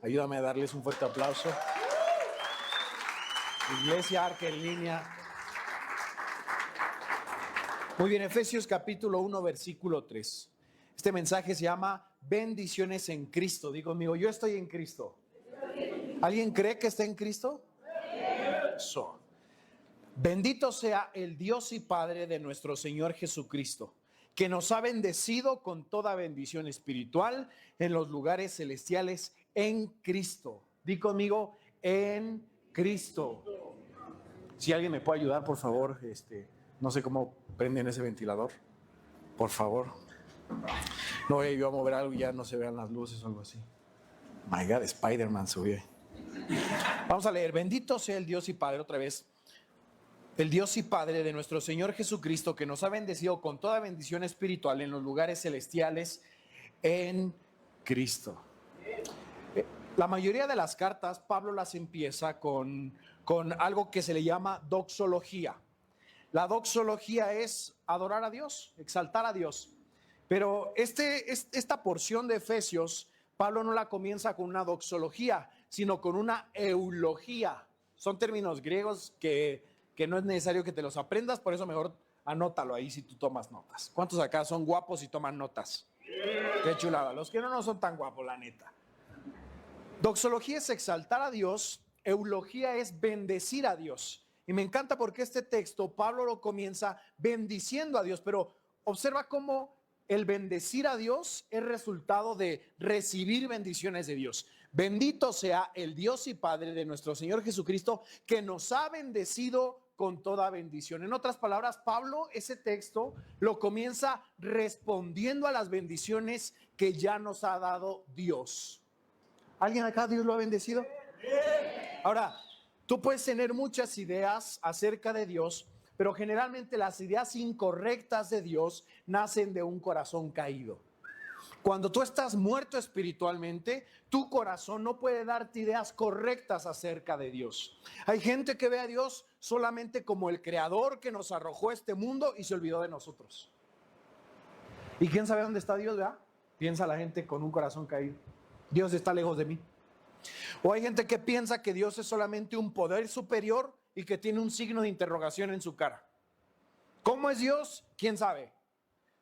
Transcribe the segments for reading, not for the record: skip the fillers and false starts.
Ayúdame a darles un fuerte aplauso. Iglesia Arca en línea. Muy bien, Efesios capítulo 1, versículo 3. Este mensaje se llama Bendiciones en Cristo. Digo conmigo, yo estoy en Cristo. ¿Alguien cree que está en Cristo? Eso. Bendito sea el Dios y Padre de nuestro Señor Jesucristo, que nos ha bendecido con toda bendición espiritual en los lugares celestiales en Cristo. Di conmigo, en Cristo. Si alguien me puede ayudar, por favor, no sé cómo prenden ese ventilador, por favor. No voy yo a mover algo y ya no se vean las luces o algo así. My God, Spider-Man subió. Vamos a leer, bendito sea el Dios y Padre, otra vez. El Dios y Padre de nuestro Señor Jesucristo, que nos ha bendecido con toda bendición espiritual en los lugares celestiales en Cristo. La mayoría de las cartas, Pablo las empieza con algo que se le llama doxología. La doxología es adorar a Dios, exaltar a Dios. Pero esta porción de Efesios, Pablo no la comienza con una doxología, sino con una eulogía. Son términos griegos que no es necesario que te los aprendas, por eso mejor anótalo ahí si tú tomas notas. ¿Cuántos acá son guapos y toman notas? Qué chulada. Los que no son tan guapos, la neta. Doxología es exaltar a Dios, eulogía es bendecir a Dios. Y me encanta porque este texto Pablo lo comienza bendiciendo a Dios, pero observa cómo el bendecir a Dios es resultado de recibir bendiciones de Dios. Bendito sea el Dios y Padre de nuestro Señor Jesucristo, que nos ha bendecido con toda bendición. En otras palabras, Pablo ese texto lo comienza respondiendo a las bendiciones que ya nos ha dado Dios. ¿Alguien acá Dios lo ha bendecido? Ahora, tú puedes tener muchas ideas acerca de Dios, pero generalmente las ideas incorrectas de Dios nacen de un corazón caído. Cuando tú estás muerto espiritualmente, tu corazón no puede darte ideas correctas acerca de Dios. Hay gente que ve a Dios solamente como el creador que nos arrojó a este mundo y se olvidó de nosotros. ¿Y quién sabe dónde está Dios, verdad? Piensa la gente con un corazón caído. Dios está lejos de mí. O hay gente que piensa que Dios es solamente un poder superior y que tiene un signo de interrogación en su cara. ¿Cómo es Dios? ¿Quién sabe?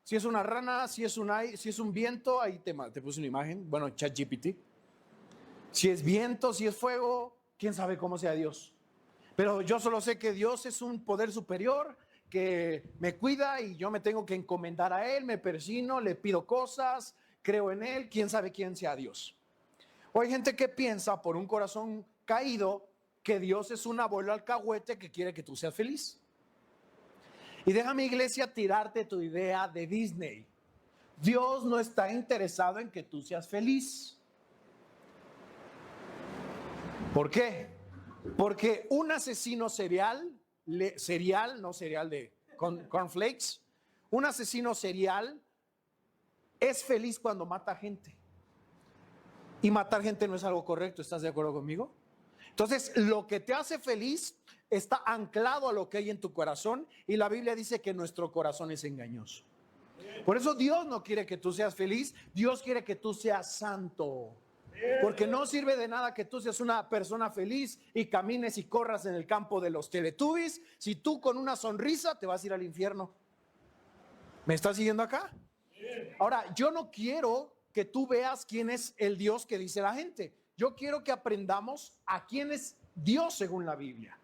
Si es una rana, si es un viento, ahí te puse una imagen, bueno, ChatGPT. Si es viento, si es fuego, quién sabe cómo sea Dios. Pero yo solo sé que Dios es un poder superior que me cuida y yo me tengo que encomendar a Él, me persino, le pido cosas, creo en Él, quién sabe quién sea Dios. O hay gente que piensa por un corazón caído que Dios es un abuelo alcahuete que quiere que tú seas feliz. Y déjame, iglesia, tirarte tu idea de Disney. Dios no está interesado en que tú seas feliz. ¿Por qué? Porque un asesino serial de cornflakes, un asesino serial es feliz cuando mata gente. Y matar gente no es algo correcto, ¿estás de acuerdo conmigo? Entonces, lo que te hace feliz está anclado a lo que hay en tu corazón y la Biblia dice que nuestro corazón es engañoso. Por eso Dios no quiere que tú seas feliz, Dios quiere que tú seas santo. Porque no sirve de nada que tú seas una persona feliz y camines y corras en el campo de los Teletubbies si tú con una sonrisa te vas a ir al infierno. ¿Me estás siguiendo acá? Ahora, yo no quiero que tú veas quién es el Dios que dice la gente. Yo quiero que aprendamos a quién es Dios según la Biblia.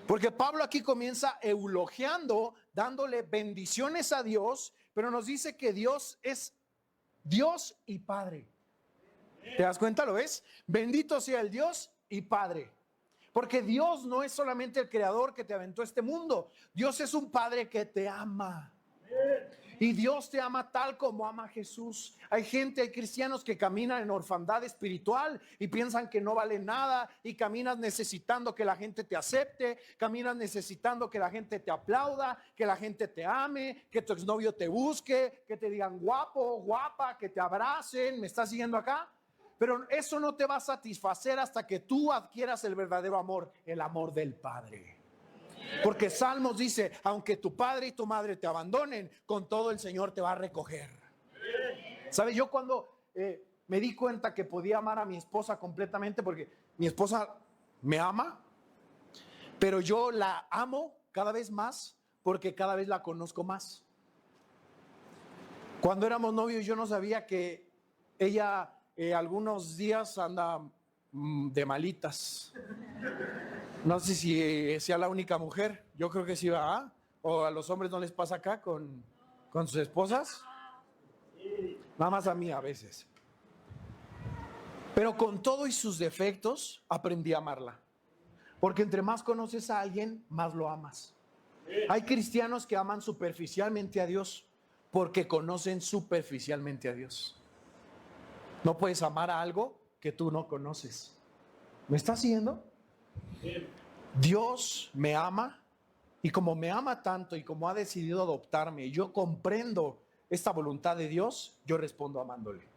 Porque Pablo aquí comienza eulogiando, dándole bendiciones a Dios, pero nos dice que Dios es Dios y Padre. ¿Te das cuenta? ¿Lo ves? Bendito sea el Dios y Padre. Porque Dios no es solamente el creador que te aventó a este mundo. Dios es un Padre que te ama. Y Dios te ama tal como ama a Jesús. Hay cristianos que caminan en orfandad espiritual y piensan que no vale nada y caminas necesitando que la gente te acepte, caminas necesitando que la gente te aplauda, que la gente te ame, que tu exnovio te busque, que te digan guapo, guapa, que te abracen. ¿Me estás siguiendo acá? Pero eso no te va a satisfacer hasta que tú adquieras el verdadero amor, el amor del Padre. Porque Salmos dice, aunque tu padre y tu madre te abandonen, con todo el Señor te va a recoger. ¿Sabes? Yo cuando me di cuenta que podía amar a mi esposa completamente porque mi esposa me ama, pero yo la amo cada vez más porque cada vez la conozco más. Cuando éramos novios yo no sabía que ella algunos días anda de malitas. No sé si sea la única mujer, yo creo que sí va, o a los hombres no les pasa acá con sus esposas, nada más a mí a veces. Pero con todo y sus defectos aprendí a amarla, porque entre más conoces a alguien, más lo amas. Hay cristianos que aman superficialmente a Dios porque conocen superficialmente a Dios. No puedes amar a algo que tú no conoces. ¿Me estás siguiendo? Dios me ama, y como me ama tanto y como ha decidido adoptarme, yo comprendo esta voluntad de Dios, yo respondo amándole.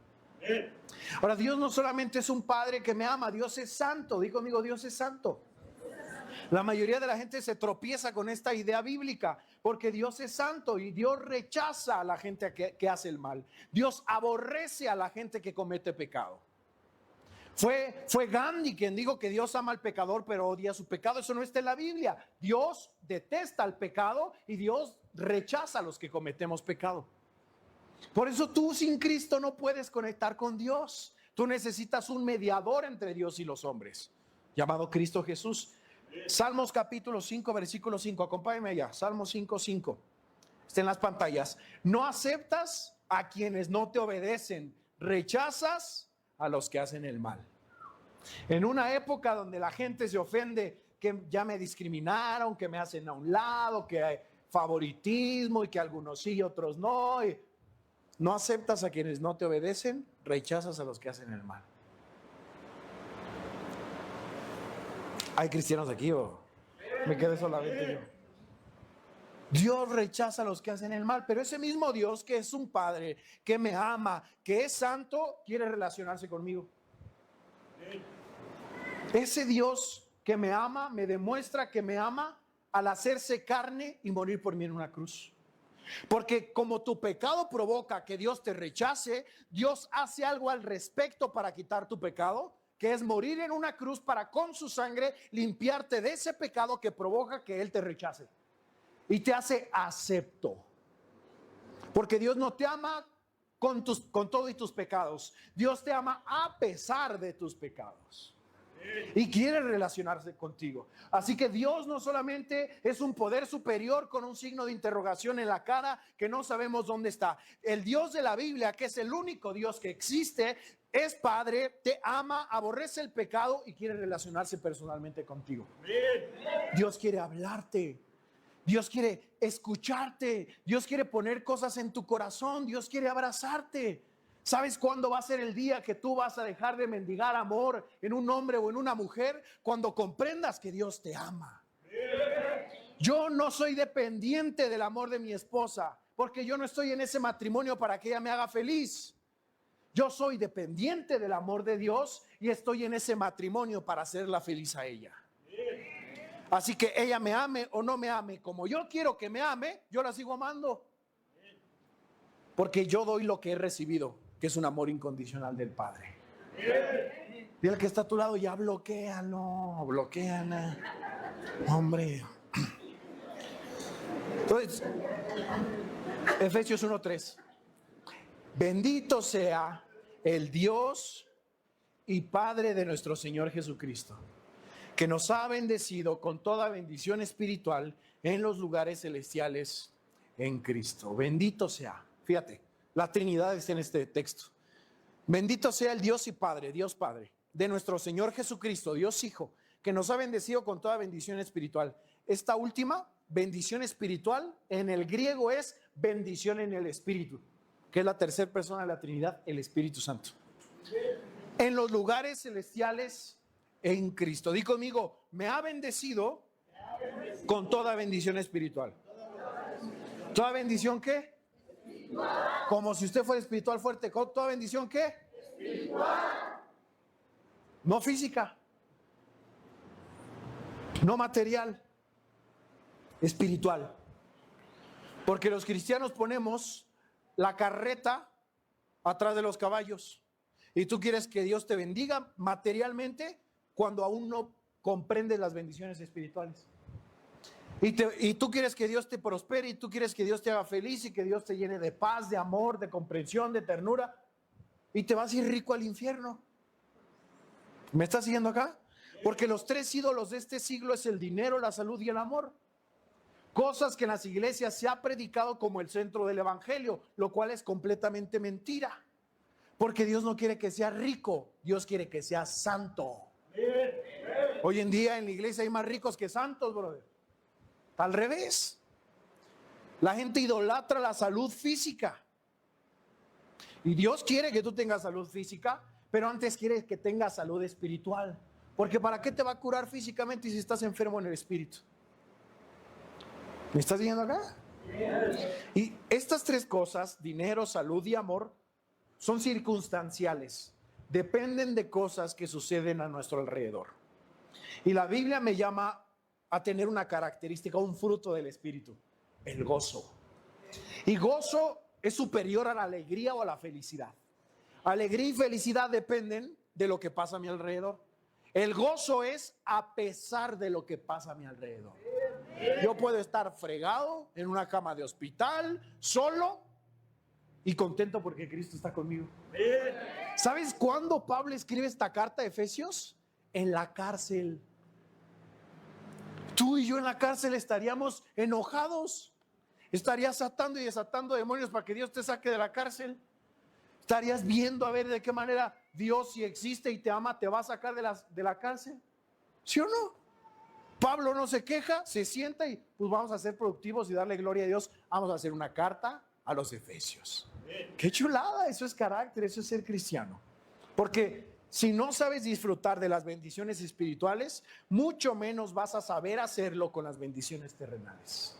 Ahora, Dios no solamente es un padre que me ama, Dios es santo. Digo conmigo, Dios es santo. La mayoría de la gente se tropieza con esta idea bíblica porque Dios es santo y Dios rechaza a la gente que hace el mal. Dios aborrece a la gente que comete pecado. Fue Gandhi quien dijo que Dios ama al pecador pero odia su pecado. Eso no está en la Biblia. Dios detesta el pecado y Dios rechaza a los que cometemos pecado. Por eso tú sin Cristo no puedes conectar con Dios. Tú necesitas un mediador entre Dios y los hombres, llamado Cristo Jesús. Salmos capítulo 5, versículo 5. Acompáñame allá. Salmos 5, 5. Está en las pantallas. No aceptas a quienes no te obedecen. Rechazas a los que hacen el mal. En una época donde la gente se ofende, que ya me discriminaron, que me hacen a un lado, que hay favoritismo y que algunos sí y otros no. Y no aceptas a quienes no te obedecen, rechazas a los que hacen el mal. ¿Hay cristianos aquí o me quedé solamente yo? Dios rechaza a los que hacen el mal, pero ese mismo Dios que es un padre, que me ama, que es santo, quiere relacionarse conmigo. Ese Dios que me ama, me demuestra que me ama al hacerse carne y morir por mí en una cruz. Porque como tu pecado provoca que Dios te rechace, Dios hace algo al respecto para quitar tu pecado, que es morir en una cruz para con su sangre limpiarte de ese pecado que provoca que Él te rechace. Y te hace acepto. Porque Dios no te ama con todo y tus pecados. Dios te ama a pesar de tus pecados. Y quiere relacionarse contigo. Así que Dios no solamente es un poder superior con un signo de interrogación en la cara que no sabemos dónde está. El Dios de la Biblia, que es el único Dios que existe, es Padre, te ama, aborrece el pecado y quiere relacionarse personalmente contigo. Dios quiere hablarte. Dios quiere escucharte. Dios quiere poner cosas en tu corazón. Dios quiere abrazarte. ¿Sabes cuándo va a ser el día que tú vas a dejar de mendigar amor en un hombre o en una mujer? Cuando comprendas que Dios te ama. Yo no soy dependiente del amor de mi esposa, porque yo no estoy en ese matrimonio para que ella me haga feliz. Yo soy dependiente del amor de Dios y estoy en ese matrimonio para hacerla feliz a ella. Así que ella me ame o no me ame, como yo quiero que me ame, yo la sigo amando. Porque yo doy lo que he recibido, que es un amor incondicional del Padre. Y el que está a tu lado, ya bloquéalo, bloquéala. Hombre. Entonces, Efesios 1:3. Bendito sea el Dios y Padre de nuestro Señor Jesucristo, que nos ha bendecido con toda bendición espiritual en los lugares celestiales en Cristo. Bendito sea. Fíjate, la Trinidad está en este texto. Bendito sea el Dios y Padre, Dios Padre, de nuestro Señor Jesucristo, Dios Hijo, que nos ha bendecido con toda bendición espiritual. Esta última bendición espiritual en el griego es bendición en el Espíritu, que es la tercera persona de la Trinidad, el Espíritu Santo. En los lugares celestiales en Cristo. Di conmigo, me ha bendecido con toda bendición espiritual. ¿Toda bendición qué? Espiritual. Como si usted fuera espiritual fuerte. ¿Con toda bendición qué? Espiritual. No física. No material. Espiritual. Porque los cristianos ponemos la carreta atrás de los caballos Y tú quieres que Dios te bendiga materialmente cuando aún no comprendes las bendiciones espirituales. Y tú quieres que Dios te prospere y tú quieres que Dios te haga feliz y que Dios te llene de paz, de amor, de comprensión, de ternura. Y te vas a ir rico al infierno. ¿Me estás siguiendo acá? Porque los tres ídolos de este siglo es el dinero, la salud y el amor. Cosas que en las iglesias se ha predicado como el centro del evangelio, lo cual es completamente mentira. Porque Dios no quiere que seas rico, Dios quiere que seas santo. Hoy en día en la iglesia hay más ricos que santos, brother. Al revés. La gente idolatra la salud física. Y Dios quiere que tú tengas salud física, pero antes quiere que tengas salud espiritual. Porque ¿para qué te va a curar físicamente si estás enfermo en el espíritu? ¿Me estás viendo acá? Y estas tres cosas, dinero, salud y amor, son circunstanciales. Dependen de cosas que suceden a nuestro alrededor. Y la Biblia me llama a tener una característica, un fruto del espíritu: el gozo. Y gozo es superior a la alegría o a la felicidad. Alegría y felicidad dependen de lo que pasa a mi alrededor. El gozo es a pesar de lo que pasa a mi alrededor. Yo puedo estar fregado en una cama de hospital, solo y contento porque Cristo está conmigo. ¿Sabes cuándo Pablo escribe esta carta de Efesios? En la cárcel. Tú y yo en la cárcel estaríamos enojados. Estarías atando y desatando demonios para que Dios te saque de la cárcel. Estarías viendo a ver de qué manera Dios, si existe y te ama, te va a sacar de la cárcel. ¿Sí o no? Pablo no se queja, se sienta y pues vamos a ser productivos y darle gloria a Dios. Vamos a hacer una carta a los Efesios. Qué chulada, eso es carácter, eso es ser cristiano. Porque si no sabes disfrutar de las bendiciones espirituales, mucho menos vas a saber hacerlo con las bendiciones terrenales.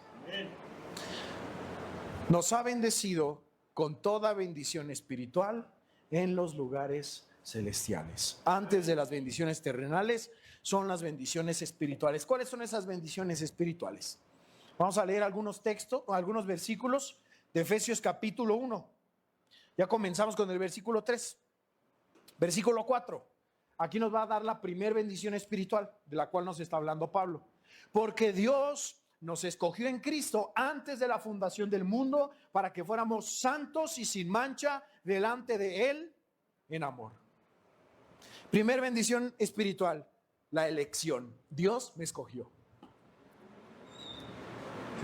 Nos ha bendecido con toda bendición espiritual en los lugares celestiales. Antes de las bendiciones terrenales son las bendiciones espirituales. ¿Cuáles son esas bendiciones espirituales? Vamos a leer algunos textos, algunos versículos de Efesios capítulo 1. Ya comenzamos con el versículo 3. Versículo 4. Aquí nos va a dar la primera bendición espiritual de la cual nos está hablando Pablo. Porque Dios nos escogió en Cristo antes de la fundación del mundo para que fuéramos santos y sin mancha delante de Él en amor. Primer bendición espiritual, la elección. Dios me escogió.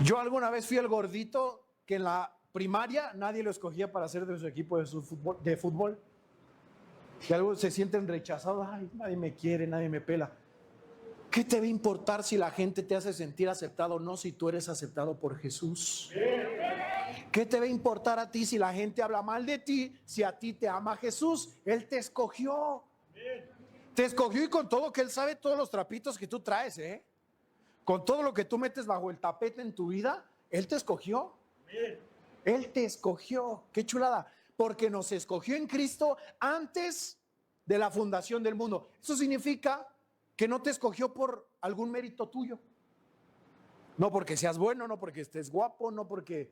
Yo alguna vez fui el gordito que en la primaria nadie lo escogía para ser de su equipo de fútbol. Y algunos se sienten rechazados. Ay, nadie me quiere, nadie me pela. ¿Qué te va a importar si la gente te hace sentir aceptado o no, si tú eres aceptado por Jesús? ¿Qué te va a importar a ti si la gente habla mal de ti, si a ti te ama Jesús? Él te escogió. Te escogió y con todo que Él sabe todos los trapitos que tú traes, con todo lo que tú metes bajo el tapete en tu vida, Él te escogió. Él te escogió. Qué chulada. Porque nos escogió en Cristo antes de la fundación del mundo. Eso significa que no te escogió por algún mérito tuyo. No porque seas bueno, no porque estés guapo, no porque...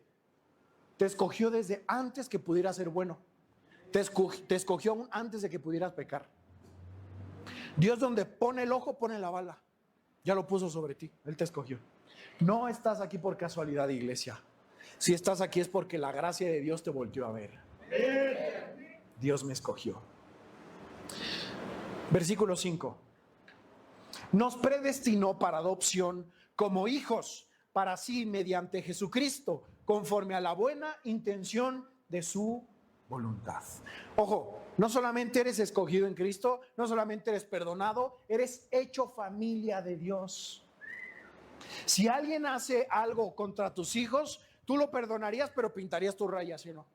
Te escogió desde antes que pudieras ser bueno. Te escogió aún antes de que pudieras pecar. Dios donde pone el ojo, pone la bala. Ya lo puso sobre ti. Él te escogió. No estás aquí por casualidad, iglesia. Si estás aquí es porque la gracia de Dios te volteó a ver. Dios me escogió. Versículo 5. Nos predestinó para adopción como hijos para sí mediante Jesucristo, conforme a la buena intención de su voluntad. Ojo, no solamente eres escogido en Cristo, no solamente eres perdonado, eres hecho familia de Dios. Si alguien hace algo contra tus hijos, tú lo perdonarías, pero pintarías tus rayas, ¿sí o no?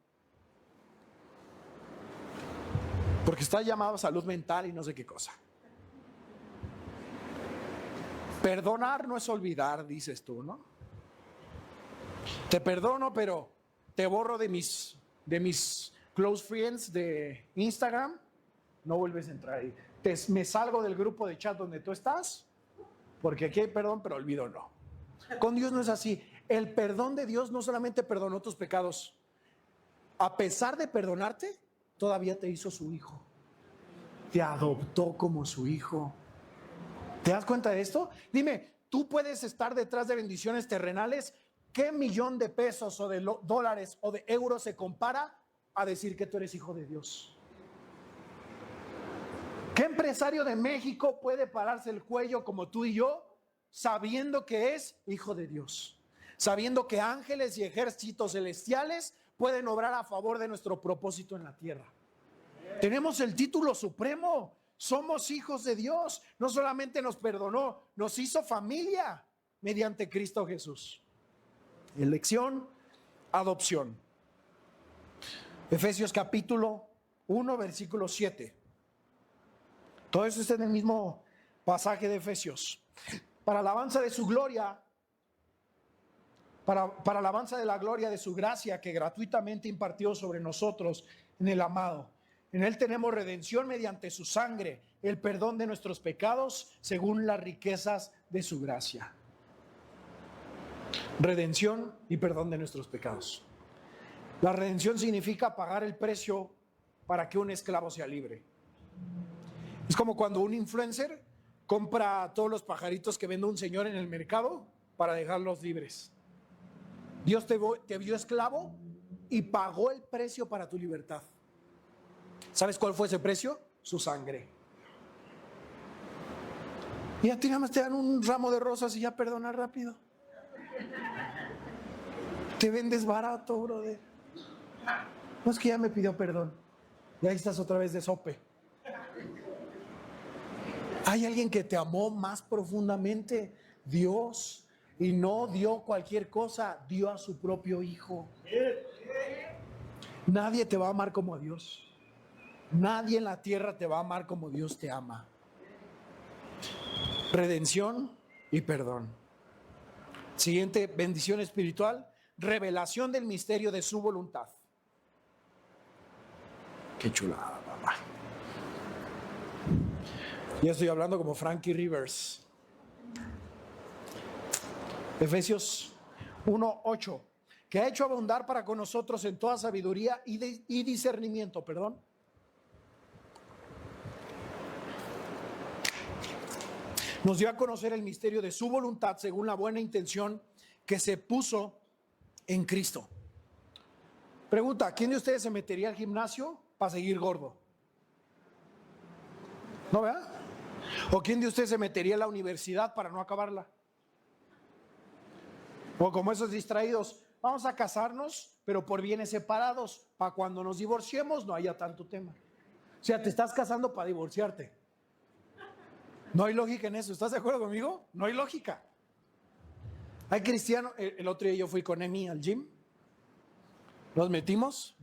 Porque está llamado a salud mental y no sé qué cosa. Perdonar no es olvidar, dices tú, ¿no? Te perdono, pero te borro de mis close friends de Instagram. No vuelves a entrar ahí. Me salgo del grupo de chat donde tú estás, porque aquí hay perdón, pero olvido no. Con Dios no es así. El perdón de Dios no solamente perdonó tus pecados. A pesar de perdonarte, todavía te hizo su hijo. te adoptó como su hijo. ¿Te das cuenta de esto? Dime, ¿tú puedes estar detrás de bendiciones terrenales? ¿Qué millón de pesos o de dólares o de euros se compara a decir que tú eres hijo de Dios? ¿Qué empresario de México puede pararse el cuello como tú y yo, sabiendo que es hijo de Dios? Sabiendo que ángeles y ejércitos celestiales pueden obrar a favor de nuestro propósito en la tierra. Tenemos el título supremo. Somos hijos de Dios. No solamente nos perdonó, nos hizo familia mediante Cristo Jesús. Elección, adopción. Efesios capítulo 1, versículo 7. Todo eso está en el mismo pasaje de Efesios. Para alabanza de su gloria, para alabanza de la gloria de su gracia que gratuitamente impartió sobre nosotros en el amado. En él tenemos redención mediante su sangre, el perdón de nuestros pecados según las riquezas de su gracia. Redención y perdón de nuestros pecados. La redención significa pagar el precio para que un esclavo sea libre. Es como cuando un influencer compra todos los pajaritos que vende un señor en el mercado para dejarlos libres. Dios te vio esclavo y pagó el precio para tu libertad. ¿Sabes cuál fue ese precio? Su sangre. Y a ti nada más te dan un ramo de rosas y ya perdonas rápido. Te vendes barato, brother. No, es que ya me pidió perdón. Y ahí estás otra vez de sope. Hay alguien que te amó más profundamente, Dios, y no dio cualquier cosa, dio a su propio hijo. Nadie te va a amar como Dios. Nadie en la tierra te va a amar como Dios te ama. Redención y perdón. Siguiente bendición espiritual, revelación del misterio de su voluntad. Qué chulada, papá. Ya estoy hablando como Frankie Rivers. Efesios 1:8, que ha hecho abundar para con nosotros en toda sabiduría y discernimiento, Nos dio a conocer el misterio de su voluntad según la buena intención que se puso en Cristo. Pregunta, ¿quién de ustedes se metería al gimnasio para seguir gordo? ¿No, verdad? ¿O quién de ustedes se metería a la universidad para no acabarla? O como esos distraídos, vamos a casarnos, pero por bienes separados, para cuando nos divorciemos no haya tanto tema. O sea, te estás casando para divorciarte. No hay lógica en eso, ¿estás de acuerdo conmigo? No hay lógica. Hay cristianos, el otro día yo fui con Emi al gym, nos metimos,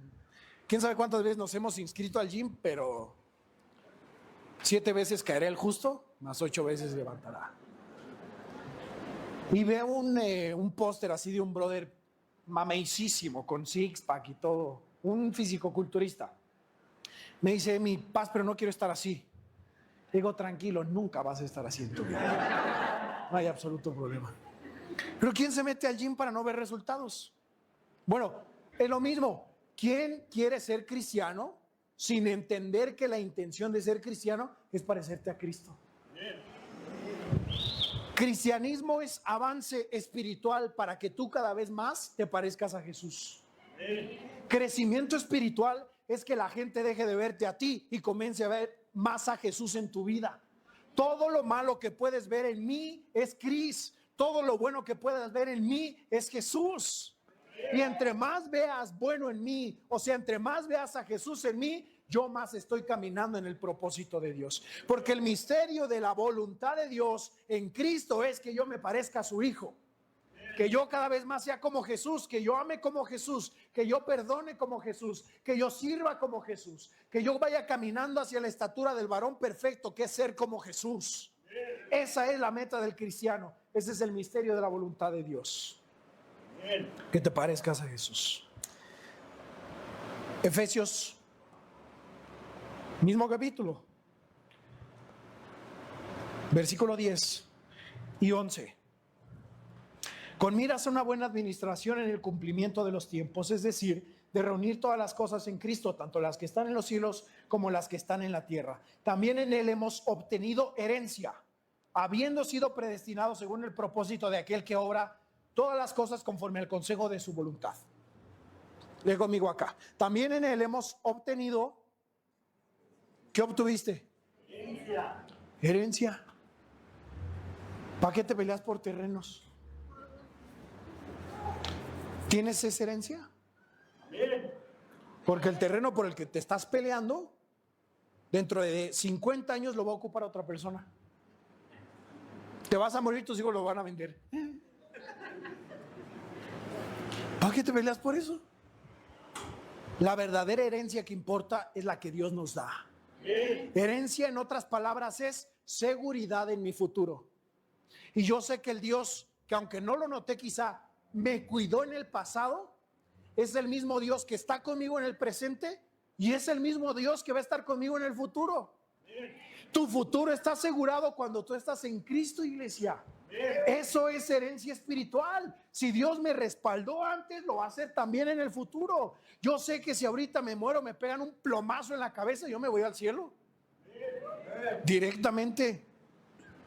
quién sabe cuántas veces nos hemos inscrito al gym, pero 7 veces caerá el justo, más 8 veces levantará. Y veo un póster así de un brother mameicísimo, con six-pack y todo, un fisicoculturista. Me dice, mi paz, pero no quiero estar así. Digo, tranquilo, nunca vas a estar así en tu vida. No hay absoluto problema. Pero ¿quién se mete al gym para no ver resultados? Bueno, es lo mismo. ¿Quién quiere ser cristiano sin entender que la intención de ser cristiano es parecerte a Cristo? Cristianismo es avance espiritual para que tú cada vez más te parezcas a Jesús. Crecimiento espiritual es que la gente deje de verte a ti y comience a ver más a Jesús en tu vida. Todo lo malo que puedes ver en mí es Cristo. Todo lo bueno que puedas ver en mí es Jesús. Y entre más veas bueno en mí, o sea, entre más veas a Jesús en mí, yo más estoy caminando en el propósito de Dios. Porque el misterio de la voluntad de Dios en Cristo es que yo me parezca a su Hijo. Que yo cada vez más sea como Jesús, que yo ame como Jesús, que yo perdone como Jesús, que yo sirva como Jesús, que yo vaya caminando hacia la estatura del varón perfecto, que es ser como Jesús. Esa es la meta del cristiano. Ese es el misterio de la voluntad de Dios. Que te parezcas a Jesús. Efesios, mismo capítulo, versículo 10 y 11. Con miras a una buena administración en el cumplimiento de los tiempos, es decir, de reunir todas las cosas en Cristo, tanto las que están en los cielos como las que están en la tierra. También en Él hemos obtenido herencia, habiendo sido predestinados según el propósito de aquel que obra todas las cosas conforme al consejo de su voluntad. Lee conmigo acá. También en Él hemos obtenido. ¿Qué obtuviste? Herencia. Herencia. ¿Para qué te peleas por terrenos? ¿Tienes esa herencia? Porque el terreno por el que te estás peleando, dentro de 50 años lo va a ocupar otra persona. Te vas a morir, tus hijos lo van a vender. ¿Para qué te peleas por eso? La verdadera herencia que importa es la que Dios nos da. Herencia, en otras palabras, es seguridad en mi futuro. Y yo sé que el Dios, que aunque no lo noté quizá, me cuidó en el pasado, es el mismo Dios que está conmigo en el presente y es el mismo Dios que va a estar conmigo en el futuro. Tu futuro está asegurado cuando tú estás en Cristo, iglesia. Eso es herencia espiritual. Si Dios me respaldó antes, lo va a hacer también en el futuro. Yo sé que si ahorita me muero, me pegan un plomazo en la cabeza, yo me voy al cielo. Directamente.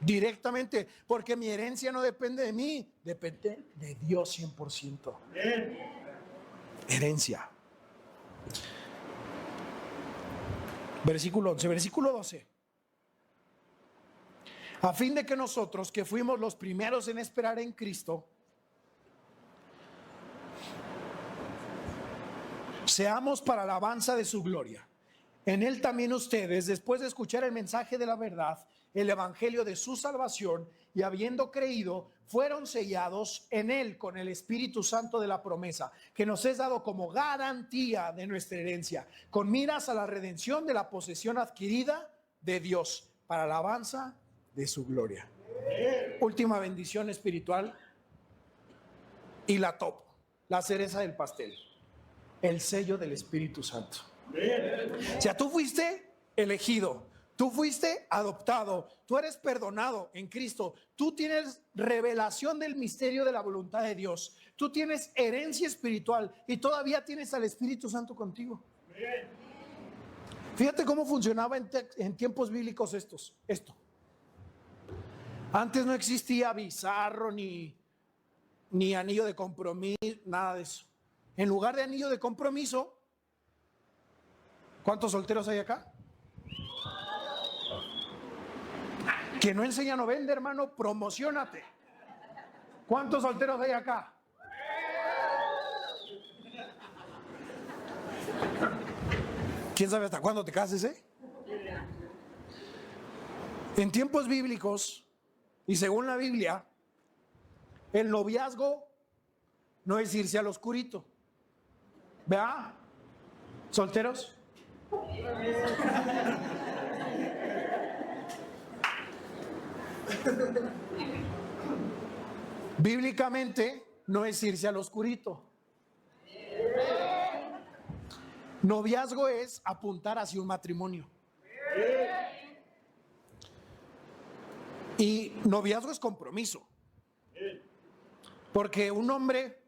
Directamente. Porque mi herencia no depende de mí, depende de Dios 100%. Herencia. Versículo 11, versículo 12. A fin de que nosotros, que fuimos los primeros en esperar en Cristo, seamos para la alabanza de su gloria. En Él también ustedes, después de escuchar el mensaje de la verdad, el evangelio de su salvación, y habiendo creído, fueron sellados en Él con el Espíritu Santo de la promesa, que nos es dado como garantía de nuestra herencia, con miras a la redención de la posesión adquirida de Dios, para alabanza de su gloria. Última bendición espiritual y la top, la cereza del pastel, el sello del Espíritu Santo. O sea, tú fuiste elegido, tú fuiste adoptado, tú eres perdonado en Cristo, tú tienes revelación del misterio de la voluntad de Dios, tú tienes herencia espiritual y todavía tienes al Espíritu Santo contigo. Fíjate cómo funcionaba en tiempos bíblicos esto. Antes no existía bizarro ni anillo de compromiso, nada de eso. En lugar de anillo de compromiso, ¿cuántos solteros hay acá? Quien no enseña no vende, hermano, promocionate. ¿Cuántos solteros hay acá? ¿Quién sabe hasta cuándo te cases, En tiempos bíblicos, y según la Biblia, el noviazgo no es irse al oscurito. ¿Verdad? ¿Solteros? Bíblicamente no es irse al oscurito. Noviazgo es apuntar hacia un matrimonio. Y noviazgo es compromiso. Porque un hombre,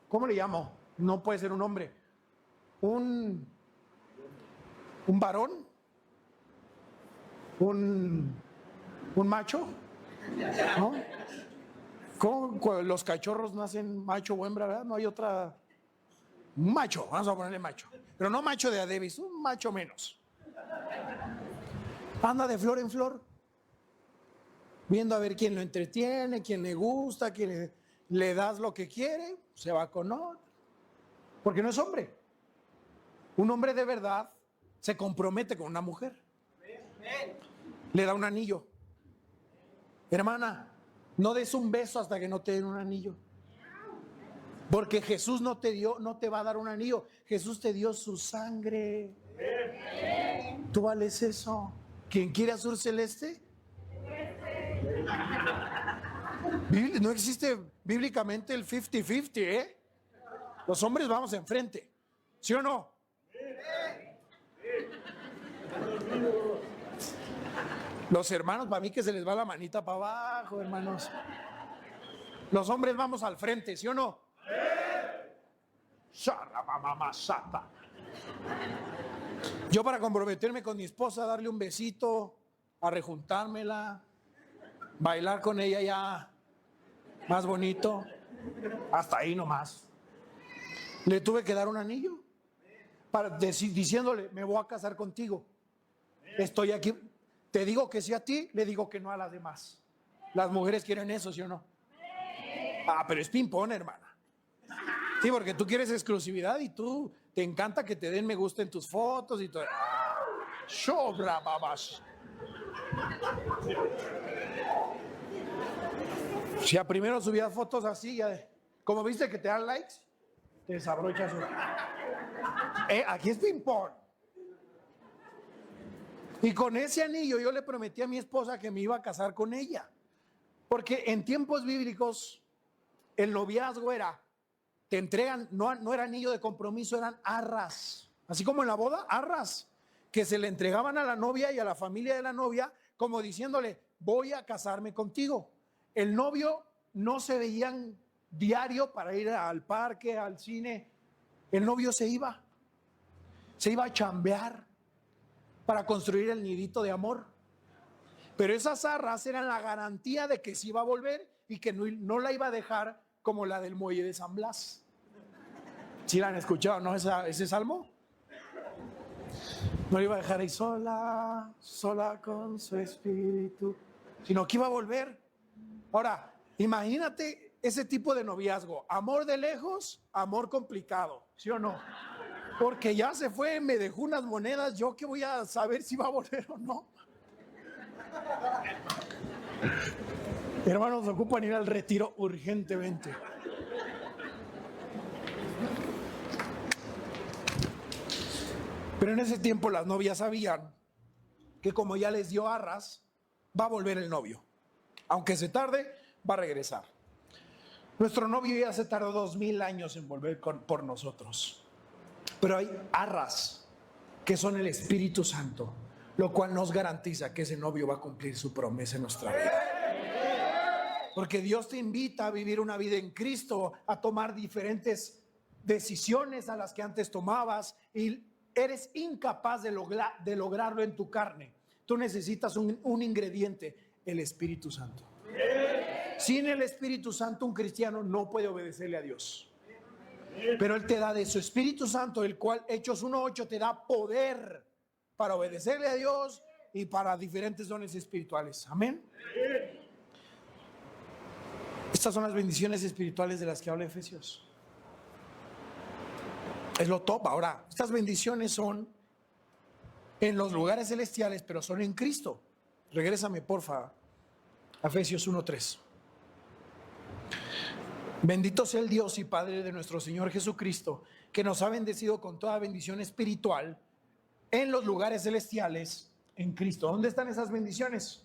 ¿cómo le llamo? No puede ser un hombre. Un varón. Un macho. ¿No? ¿Cómo los cachorros nacen macho o hembra, ¿verdad? No hay otra. Un macho, vamos a ponerle macho. Pero no macho de a Davis, un macho menos. Anda de flor en flor, viendo a ver quién lo entretiene, quién le gusta, quién le das lo que quiere, se va con otro. Porque no es hombre. Un hombre de verdad se compromete con una mujer. Le da un anillo. Hermana, no des un beso hasta que no te den un anillo. Porque Jesús no te va a dar un anillo. Jesús te dio su sangre. ¿Tú vales eso? ¿Quién quiere azul celeste? No existe bíblicamente el 50-50, Los hombres vamos enfrente. ¿Sí o no? Los hermanos, para mí que se les va la manita para abajo, hermanos. Los hombres vamos al frente, ¿sí o no? Yo para comprometerme con mi esposa, darle un besito, arrejuntármela, bailar con ella ya más bonito, hasta ahí nomás. Le tuve que dar un anillo diciéndole, me voy a casar contigo. Estoy aquí, te digo que sí a ti, le digo que no a las demás. Las mujeres quieren eso, ¿sí o no? Ah, pero es ping-pong, hermana. Sí, porque tú quieres exclusividad y tú te encanta que te den me gusta en tus fotos y todo. Sobra, babas. Si a primero subías fotos así, ya, como viste que te dan likes, te desabrochas. Aquí es ping-pong. Y con ese anillo yo le prometí a mi esposa que me iba a casar con ella. Porque en tiempos bíblicos el noviazgo era, te entregan, no era anillo de compromiso, eran arras. Así como en la boda, arras, que se le entregaban a la novia y a la familia de la novia, como diciéndole, voy a casarme contigo. El novio no se veían diario para ir al parque, al cine. El novio se iba a chambear para construir el nidito de amor. Pero esas arras eran la garantía de que se iba a volver y que no la iba a dejar como la del muelle de San Blas. ¿Sí la han escuchado, no? Ese salmo. No la iba a dejar ahí sola con su espíritu, sino que iba a volver. Ahora, imagínate ese tipo de noviazgo. Amor de lejos, amor complicado, ¿sí o no? Porque ya se fue, me dejó unas monedas, yo que voy a saber si va a volver o no. Hermanos, ocupan ir al retiro urgentemente. Pero en ese tiempo las novias sabían que como ya les dio arras, va a volver el novio. Aunque se tarde, va a regresar. Nuestro novio ya se tardó 2000 años en volver por nosotros. Pero hay arras que son el Espíritu Santo, lo cual nos garantiza que ese novio va a cumplir su promesa en nuestra vida. Porque Dios te invita a vivir una vida en Cristo, a tomar diferentes decisiones a las que antes tomabas y eres incapaz de lograrlo en tu carne. Tú necesitas un ingrediente, el Espíritu Santo. Sin el Espíritu Santo un cristiano no puede obedecerle a Dios. Pero Él te da de su Espíritu Santo, el cual Hechos 1:8 te da poder para obedecerle a Dios y para diferentes dones espirituales. Amén. Estas son las bendiciones espirituales de las que habla Efesios. Es lo top. Ahora, estas bendiciones son en los lugares celestiales, pero son en Cristo. Regrésame, porfa, a Efesios 1:3. Bendito sea el Dios y Padre de nuestro Señor Jesucristo, que nos ha bendecido con toda bendición espiritual en los lugares celestiales en Cristo. ¿Dónde están esas bendiciones?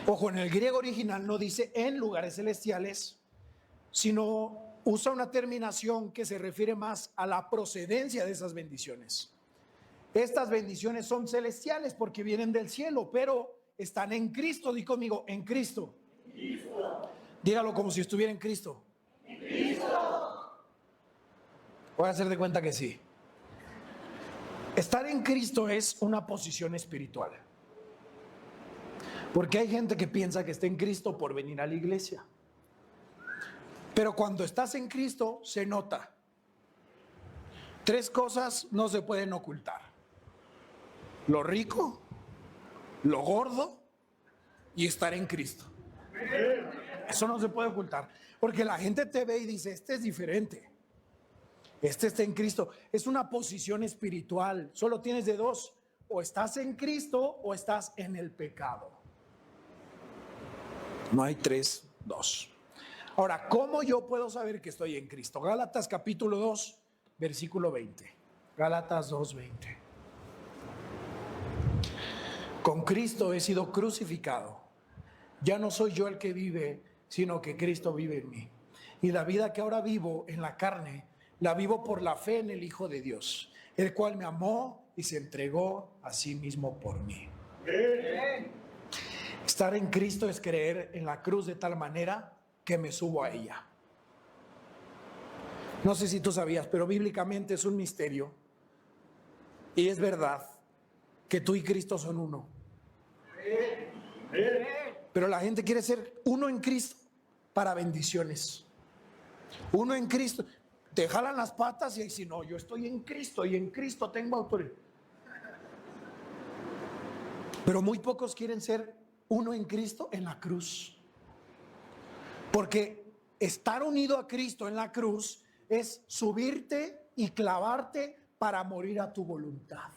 Ojo, en el griego original no dice en lugares celestiales, sino usa una terminación que se refiere más a la procedencia de esas bendiciones. Estas bendiciones son celestiales porque vienen del cielo, pero están en Cristo. Di conmigo, en Cristo. Dígalo como si estuviera en Cristo. En Cristo. Voy a hacer de cuenta que sí. Estar en Cristo es una posición espiritual. Porque hay gente que piensa que está en Cristo por venir a la iglesia. Pero cuando estás en Cristo se nota. 3 cosas no se pueden ocultar: lo rico, lo gordo y estar en Cristo. Eso no se puede ocultar, porque la gente te ve y dice, este es diferente, este está en Cristo. Es una posición espiritual. Solo tienes de dos: o estás en Cristo o estás en el pecado. No hay 3, 2. Ahora, ¿cómo yo puedo saber que estoy en Cristo? Gálatas capítulo 2, versículo 20. Gálatas 2, 20. Con Cristo he sido crucificado. Ya no soy yo el que vive, sino que Cristo vive en mí. Y la vida que ahora vivo en la carne, la vivo por la fe en el Hijo de Dios, el cual me amó y se entregó a sí mismo por mí. Estar en Cristo es creer en la cruz de tal manera que me subo a ella. No sé si tú sabías, pero bíblicamente es un misterio y es verdad que tú y Cristo son uno. Pero la gente quiere ser uno en Cristo para bendiciones. Uno en Cristo. Te jalan las patas y si no, yo estoy en Cristo y en Cristo tengo autoridad. Pero muy pocos quieren ser uno en Cristo en la cruz. Porque estar unido a Cristo en la cruz es subirte y clavarte para morir a tu voluntad.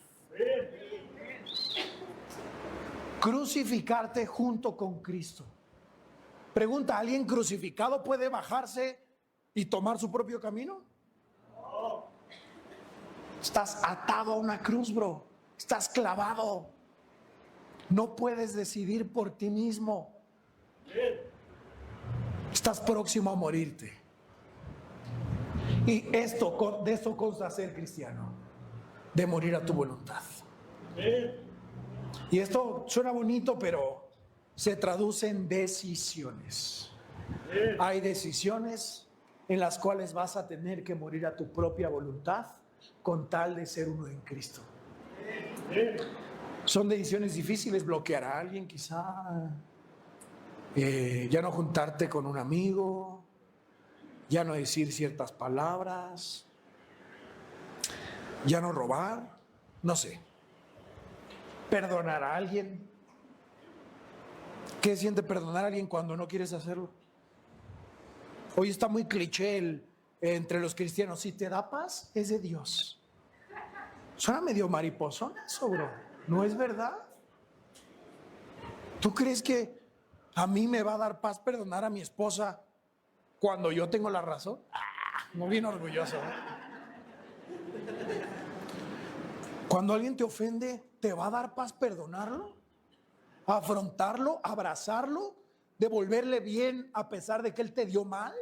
Crucificarte junto con Cristo. Pregunta, ¿alguien crucificado puede bajarse y tomar su propio camino? Estás atado a una cruz, bro. Estás clavado. No puedes decidir por ti mismo. Estás próximo a morirte. Y de esto consta ser cristiano, de morir a tu voluntad. Y esto suena bonito, pero se traduce en decisiones. Hay decisiones en las cuales vas a tener que morir a tu propia voluntad con tal de ser uno en Cristo. Son decisiones difíciles, bloquear a alguien quizá, ya no juntarte con un amigo, ya no decir ciertas palabras, ya no robar, no sé. Perdonar a alguien. ¿Qué siente perdonar a alguien cuando no quieres hacerlo? Hoy está muy cliché entre los cristianos, si te da paz, es de Dios. Suena medio mariposón eso, bro. ¿No es verdad? ¿Tú crees que a mí me va a dar paz perdonar a mi esposa cuando yo tengo la razón? No, bien orgulloso, Cuando alguien te ofende, ¿te va a dar paz perdonarlo? ¿Afrontarlo? ¿Abrazarlo? ¿Devolverle bien a pesar de que él te dio mal?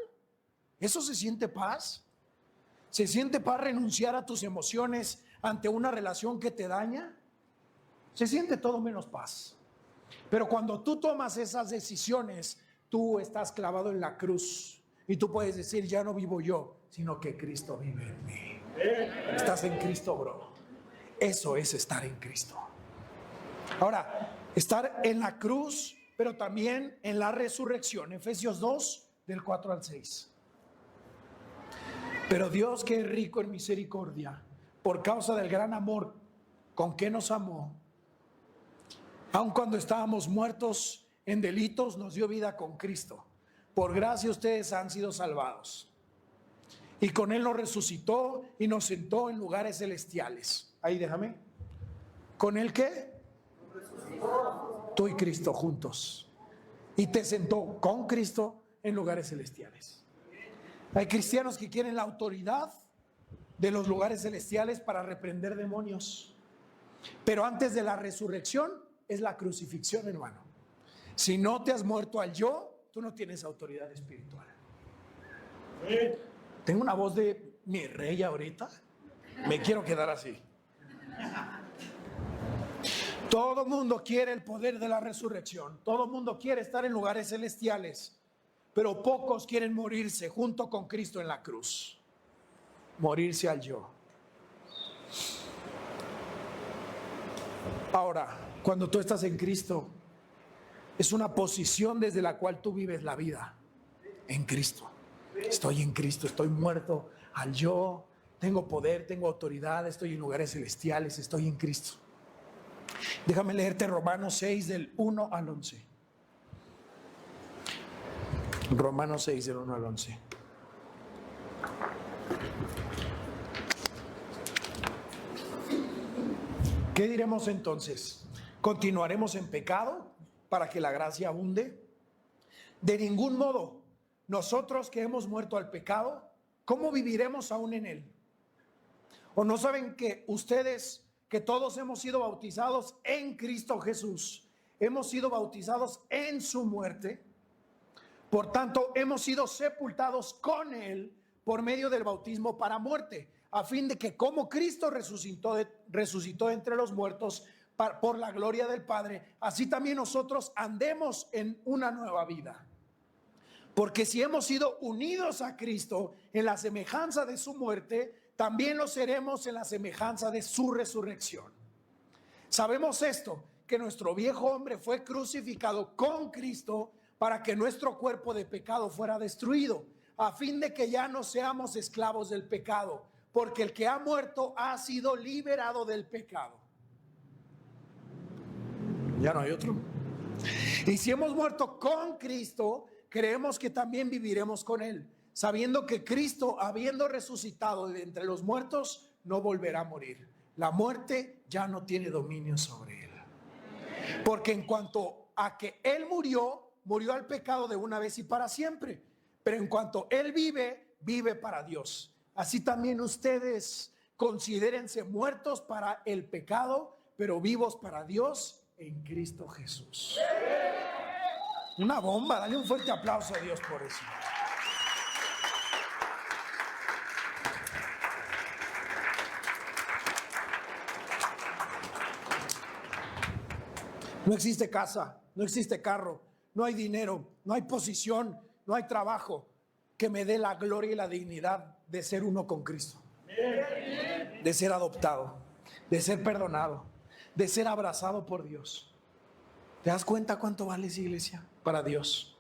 ¿Eso se siente paz? ¿Se siente paz renunciar a tus emociones ante una relación que te daña? Se siente todo menos paz. Pero cuando tú tomas esas decisiones, tú estás clavado en la cruz y tú puedes decir, ya no vivo yo, sino que Cristo vive en mí. Estás en Cristo, bro. Eso es estar en Cristo. Ahora, estar en la cruz, pero también en la resurrección. Efesios 2, del 4 al 6. Pero Dios, que es rico en misericordia, por causa del gran amor con que nos amó, aun cuando estábamos muertos en delitos, nos dio vida con Cristo. Por gracia ustedes han sido salvados. Y con Él nos resucitó y nos sentó en lugares celestiales. Ahí déjame. ¿Con Él qué? Tú y Cristo juntos. Y te sentó con Cristo en lugares celestiales. Hay cristianos que quieren la autoridad de los lugares celestiales para reprender demonios. Pero antes de la resurrección es la crucifixión, hermano. Si no te has muerto al yo, tú no tienes autoridad espiritual. Tengo una voz de mi rey ahorita. Me quiero quedar así. Todo mundo quiere el poder de la resurrección. Todo mundo quiere estar en lugares celestiales. Pero pocos quieren morirse junto con Cristo en la cruz. Morirse al yo. Ahora, cuando tú estás en Cristo, es una posición desde la cual tú vives la vida. En Cristo. Estoy en Cristo, estoy muerto al yo. Tengo poder, tengo autoridad, estoy en lugares celestiales, estoy en Cristo. Déjame leerte Romanos 6 del 1 al 11. Romanos 6 del 1 al 11. ¿Qué diremos entonces? ¿Continuaremos en pecado para que la gracia abunde? De ningún modo. Nosotros que hemos muerto al pecado, ¿cómo viviremos aún en él? ¿O no saben que ustedes, que todos hemos sido bautizados en Cristo Jesús, hemos sido bautizados en su muerte? Por tanto, hemos sido sepultados con él por medio del bautismo para muerte, a fin de que como Cristo resucitó entre los muertos por la gloria del Padre, así también nosotros andemos en una nueva vida. Porque si hemos sido unidos a Cristo en la semejanza de su muerte, también lo seremos en la semejanza de su resurrección. Sabemos esto, que nuestro viejo hombre fue crucificado con Cristo para que nuestro cuerpo de pecado fuera destruido, a fin de que ya no seamos esclavos del pecado, porque el que ha muerto ha sido liberado del pecado. Ya no hay otro. Y si hemos muerto con Cristo, creemos que también viviremos con Él, sabiendo que Cristo, habiendo resucitado de entre los muertos, no volverá a morir. La muerte ya no tiene dominio sobre Él. Porque en cuanto a que Él murió, murió al pecado de una vez y para siempre. Pero en cuanto Él vive, vive para Dios. Así también ustedes considérense muertos para el pecado, pero vivos para Dios en Cristo Jesús. Una bomba, dale un fuerte aplauso a Dios por eso. No existe casa, no existe carro, no hay dinero, no hay posición, no hay trabajo que me dé la gloria y la dignidad de ser uno con Cristo, de ser adoptado, de ser perdonado, de ser abrazado por Dios. ¿Te das cuenta cuánto vale esa iglesia para Dios?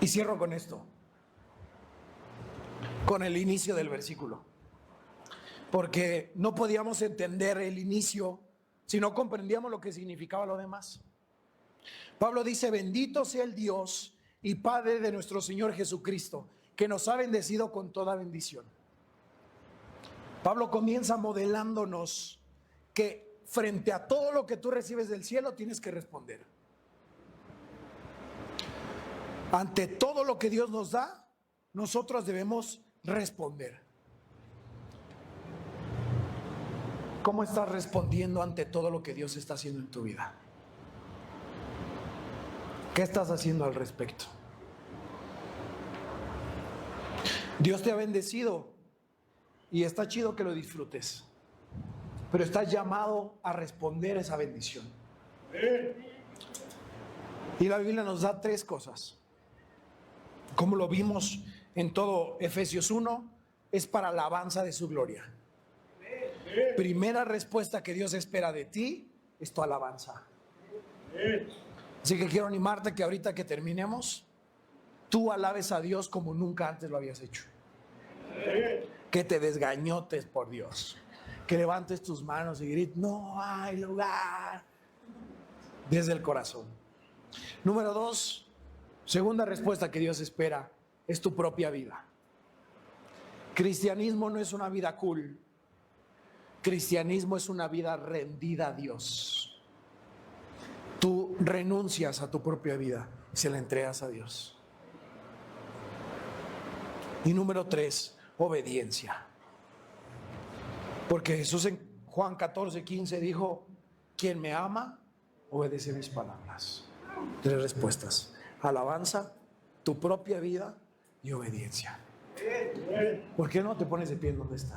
Y cierro con esto, con el inicio del versículo, porque no podíamos entender el inicio si no comprendíamos lo que significaba lo demás. Pablo dice: bendito sea el Dios y Padre de nuestro Señor Jesucristo, que nos ha bendecido con toda bendición. Pablo comienza modelándonos que frente a todo lo que tú recibes del cielo tienes que responder. Ante todo lo que Dios nos da, nosotros debemos responder. ¿Cómo estás respondiendo ante todo lo que Dios está haciendo en tu vida? ¿Qué estás haciendo al respecto? Dios te ha bendecido y está chido que lo disfrutes, pero estás llamado a responder esa bendición. Y la Biblia nos da tres cosas. Como lo vimos en todo Efesios 1, es para alabanza de su gloria. Primera respuesta que Dios espera de ti es tu alabanza. Así que quiero animarte que ahorita que terminemos, tú alabes a Dios como nunca antes lo habías hecho. Que te desgañotes por Dios, que levantes tus manos y grites: no hay lugar, desde el corazón. Número 2, segunda respuesta que Dios espera es tu propia vida. Cristianismo no es una vida cool. Cristianismo es una vida rendida a Dios. Tú renuncias a tu propia vida y se la entregas a Dios. Y número 3, obediencia. Porque Jesús en Juan 14:15 dijo: quien me ama, obedece mis palabras. 3 respuestas: alabanza, tu propia vida y obediencia. ¿Por qué no te pones de pie en donde estás?